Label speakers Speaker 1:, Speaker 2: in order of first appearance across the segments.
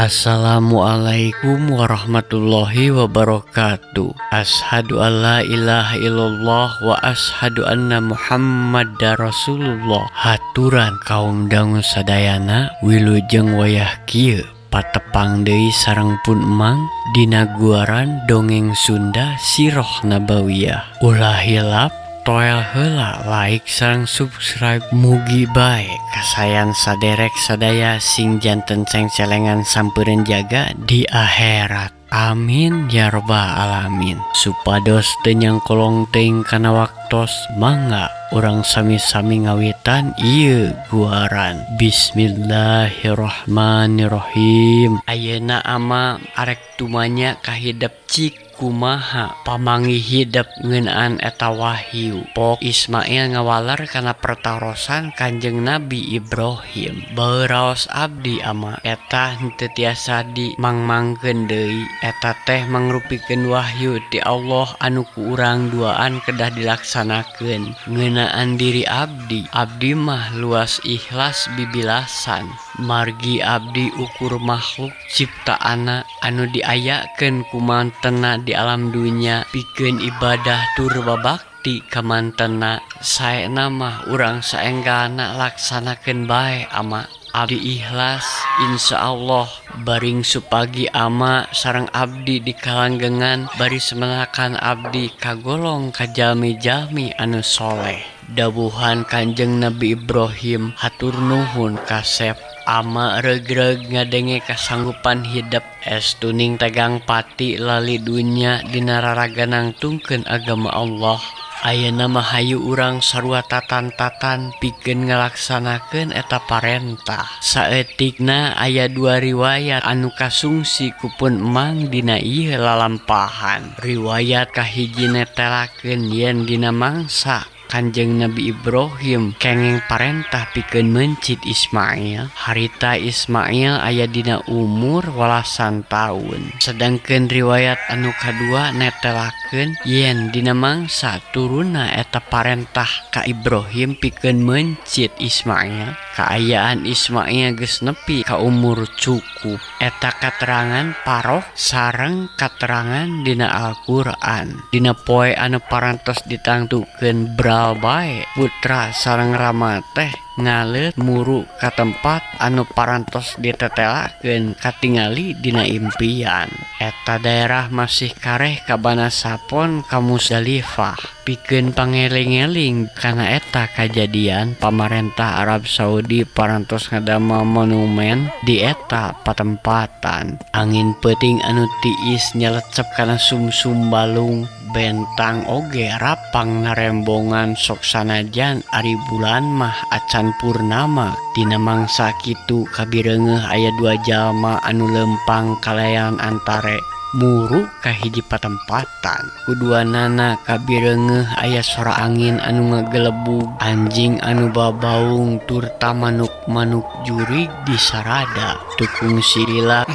Speaker 1: Assalamualaikum warahmatullahi wabarakatuh. Ashadu an la ilaha illallah wa ashadu anna Muhammadar Rasulullah. Haturan kaum dangu sadayana wilujeng wayah kieu patepang deui sareng pun emang dina guaran dongeng Sunda Sirah Nabawiyah. Ulah hilap toel heula like sareng subscribe mugi bae kasayan saderek sadaya sing janten cengcelengan sampeureun jaga di akhirat. Amin ya rabbal alamin. Supados teu nyangkolong teuing kana waktos mangga urang sami-sami ngawitan ieu guaran. Bismillahirrahmanirrahim. Ayeuna ama arek tumanya kahidep cik kumaha pamangi hidep ngeunaan eta wahyu. Pok Ismail ngawaler kana pertarosan Kanjeng Nabi Ibrahim. Baeuraos abdi ama eta henteu tiasa dimangmangkeun deui. Eta teh mangrupikeun wahyu ti Allah anu ku urang duaan kedah dilaksanakeun. Ngeunaan diri abdi mah luas ikhlas bibilasan. Margi abdi ukur makhluk ciptaana anu diayakeun ku mantena di alam dunia pikeun ibadah tur babakti ka mantena. Saena mah urang saenggana laksanakeun bae ama. Abdi ikhlas insyaallah baring supagi ama sareng abdi di kalanggengan bari semenakan abdi kagolong ka jalmi-jalmi anu soleh. Dawuhan Kanjeng Nabi Ibrahim hatur nuhun kasep ama regreg ngadenge kasanggupan hidep estuning tegang pati lali dunya dina raraganang tungkeun agama Allah. Ayeuna mah hayu urang sarua tatan-tatan pikeun ngalaksanakeun eta parentah. Saeutikna aya dua riwayat anu kasungsi ku pun emang dina ieu lalampahan. Riwayat kahiji netelakeun yen dina mangsa Kanjeng Nabi Ibrahim kenging parentah pikeun mencit Ismail. Harita Ismail aya dina umur walasan taun. Sedangkeun riwayat anu kadua netelakeun yen dina mangsa turuna eta parentah ka Ibrahim pikeun mencit Ismail. Kaayaan Ismail geus nepi ka umur cukup. Eta katerangan paroh sareng katerangan dina Al-Qur'an. Dina poe anu parantos ditangtukeun bae putra sareng rama teh ngaleut muru ka tempat anu parantos ditetelakeun katingali dina impian. Eta daerah masih kareh kabana sapon ka Musdalifah. Pikeun pangeling-eling kana eta kajadian pamarentah Arab Saudi parantos ngadamel monumen di eta patempatan. Angin peuting anu tiis nyelecep kana sumsum balung bentang oge rapang narembongan sok sanajan ari bulan mah acan purnama. Dina mangsa kitu kabireungeuh aya dua jalma anu lempang kalayan antare muru ka hiji patempatan. Kuduanana kabireungeuh aya sora angin anu ngagelebug, anjing anu babaung tur tamanuk-manuk jurig di sarada. Tukung sirila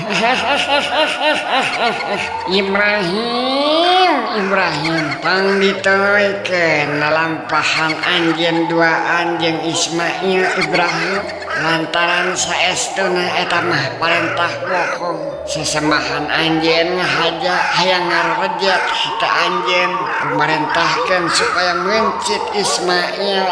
Speaker 1: Ibrahim pang diteuikeun lalampahan anjeun duaan jeung Ismail Ibrahim lantaran saestuna eta mah parentah bohong. Sesemahan anjeun ngahaja hayang ngarejek hita anjeun kumarentahkeun supaya mencit Ismail.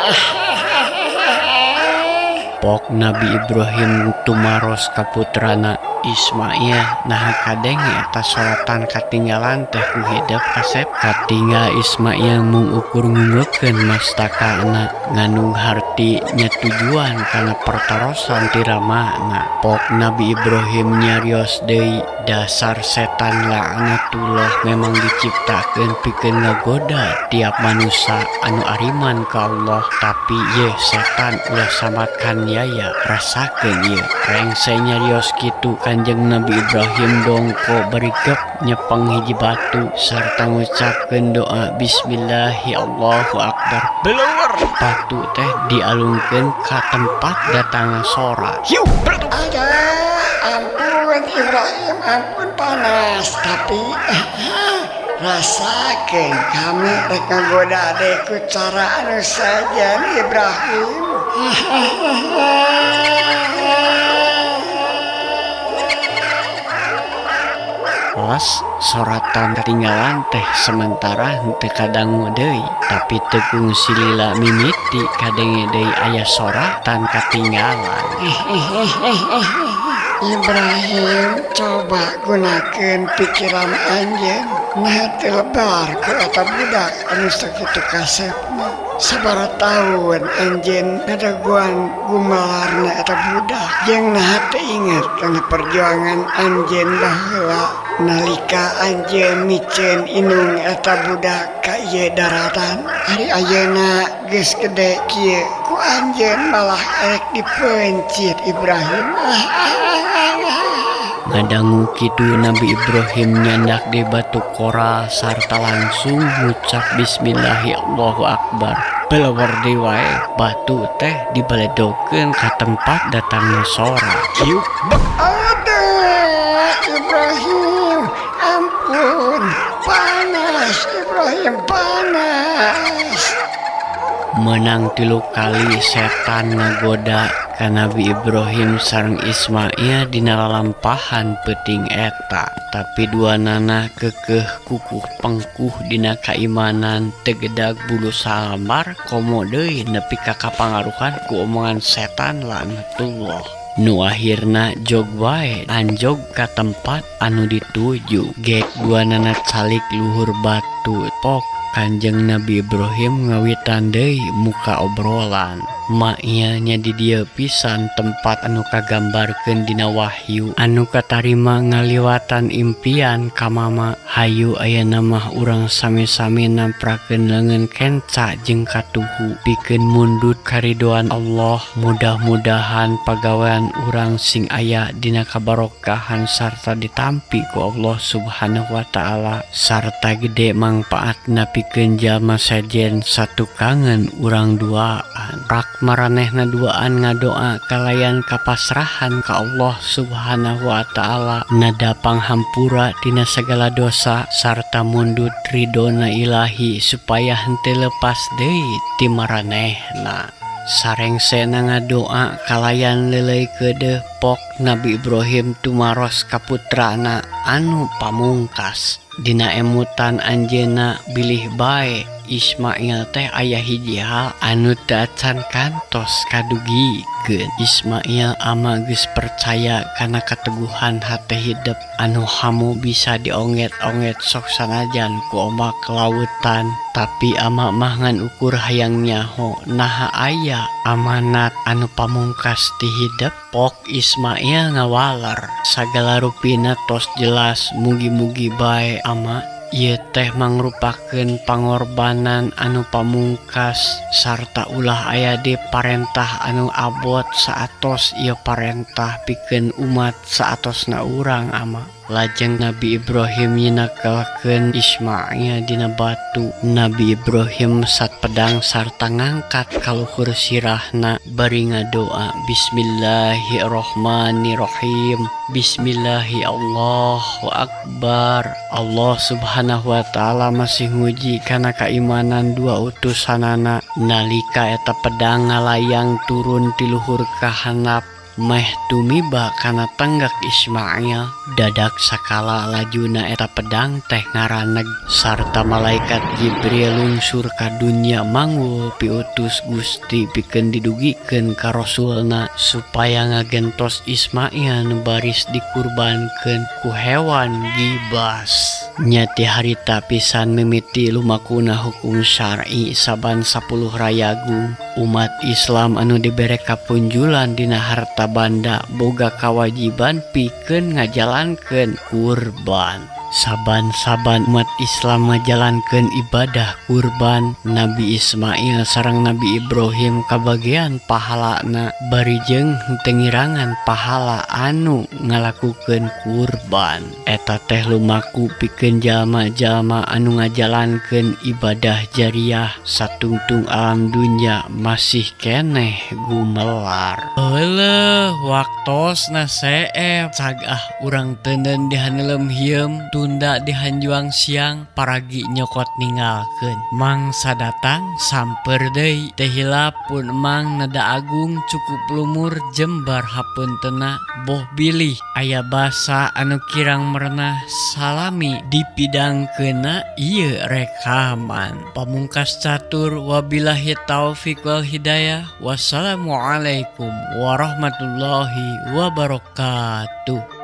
Speaker 1: Pok Nabi Ibrahim tumaros ka putrana Ismail nah kadenge eta soratan katinggalan teh ku hidep kasep. Katinggal Ismail mung ukur ngungeukeun mastakana ngandung harti nya tujuan kana pertarosan ti ramana. Pok Nabi Ibrahim nyarios deui dasar setan laknatullah memang diciptakeun pikeun ngagoda tiap manusia anu ariman ka Allah. Tapi ye setan ulah samatkan yaya rasakeun ieu. Rengse nyarios kitu Kanjeng Nabi Ibrahim dongko berikep nyepeng hiji batu sarta ngucapkeun doa bismillahi Allahu akbar. Beleur batu teh dialungkeun ka tempat datang sora. Hiu ada ampun Ibrahim ampun panas tapi rasakeun kami rek ngagoda deku cara anu saja Ibrahim. males soratan ketinggalan teh sementara henteu kadangu deui tapi tegung silila mimiti kadenge deui aya soratan ketinggalan.
Speaker 2: Ibrahim, coba gunakan pikiran anjeun ngahati lebar ke eta budak anu sakitu kasepna. Sabaraha taun anjeun ngadaguan gumelarna eta budak jeung naha teu inget kana perjuangan anjeun baheula nalika anjeun miceun inung eta budak ka ieu daratan. Ari ayeuna geus gede kieu ku anjeun malah erek dipencit Ibrahim.
Speaker 1: Ngadangu kitu Nabi Ibrahim nyandak di batu kora sarta langsung ngucap bismillahi Allahu Akbar. Pelawar deui wae batu teh dibaledokeun ka tempat datangna sora. Kiuk
Speaker 2: Aduh Ibrahim, ampun, panas Ibrahim, panas.
Speaker 1: menang 3 kali setan ngagoda ka Nabi Ibrahim sareng Ismail dina lalampahan peuting eta, tapi duanana kekeh kukuh pengkuh dina kaimanan tegedag bulu salamar komo deui nepi ka kapangaruhan ku omongan setan lanatullah. Nu akhirna jog wae anjog ka tempat anu dituju gek duanana calik luhur batu pok. Kanjeng Nabi Ibrahim ngawitan deui muka obrolan. Maknya nya di dieu pisan tempat anu kagambarkeun dina wahyu anu katarima ngaliwatan impian ka mama. Hayu ayeuna mah urang sami-sami namprakeun leungeun kenca jeung katuhu pikeun mundut karidoan Allah. Mudah-mudahan pagawean urang sing aya dina kabarokahan sarta ditampi ku Allah Subhanahu wa taala sarta gede mangpaatna pikeun jalma sejen satu kangen urang duaan. Rak maranehna duaan ngadoa kalayan kapasrahan ka Allah Subhanahu wa taala nada panghampura tina segala dosa sarta mundut ridona ilahi supaya henteu lepas deui ti maranehna. Sarengsena ngadoa kalayan lelei keudeuh pok Nabi Ibrahim tumaros ka putrana anu pamungkas. Dina emutan anjeunna bilih bae Ismail teh aya hiji hal anu teu acan kantos kadugikeun. Ismail ama geus percaya kana kateguhan hate hidup anu hamu bisa dionget-onget sok sanajan ku ombak lautan, tapi ama mah ngan ukur hayang nyaho naha aya amanat anu pamungkas ti hidup. Pok Ismail ngawaler sagala rupina tos jelas mugi-mugi bae ama ieu teh mangrupakeun pangorbanan anu pamungkas sarta ulah aya di parentah anu abot saatos ieu parentah pikeun umat saatosna urang ama. Lajeng Nabi Ibrahim nyinakelkeun Ismail dina batu. Nabi Ibrahim sat pedang sarta ngangkat ka luhur sirahna bari ngadoa Bismillahirrahmanirrahim. Bismillahi Allahu Akbar. Allah Subhanahu wa taala masih nguji kana kaimanan dua utusanana nalika eta pedang ngalayang turun ti luhur kahanap meh tumiba kana tenggak Ismail. Dadak sakala lajuna eta pedang teh ngaraneg sarta malaikat Jibril lungsur ka dunya mangul piutus Gusti pikeun didugikeun ka Rasulna supaya ngagentos Ismail nu baris dikurbankeun ku hewan gibas. Nyati harita pisan mimiti lumakuna hukum syar'i saban 10 rayagung. Umat Islam anu dibere kapunjulan dina harta banda boga kawajiban pikeun ngajalankeun kurban. Saban-saban umat Islam ngajalankeun ibadah kurban, Nabi Ismail sareng Nabi Ibrahim kabagian pahalana bari jeung teu ngirangan pahala anu ngalakukeun kurban. Eta teh lumaku pikeun jalma-jalma anu ngajalankeun ibadah jariyah satungtung alam dunya masih keneh gumelar. Heuleuh waktosna seep cagah urang teuneun dihaneulem hieum Sunda dihanjuang siang paragi nyokot ninggalkeun. Mangsa datang samper deui teh hilap pun emang nada agung cukup lumur jembar hapuntena boh bilih aya basa anu kirang merenah salami dipidangkeuna ieu rekaman. Pamungkas catur wabillahi taufik wal hidayah. Wassalamualaikum warahmatullahi wabarakatuh.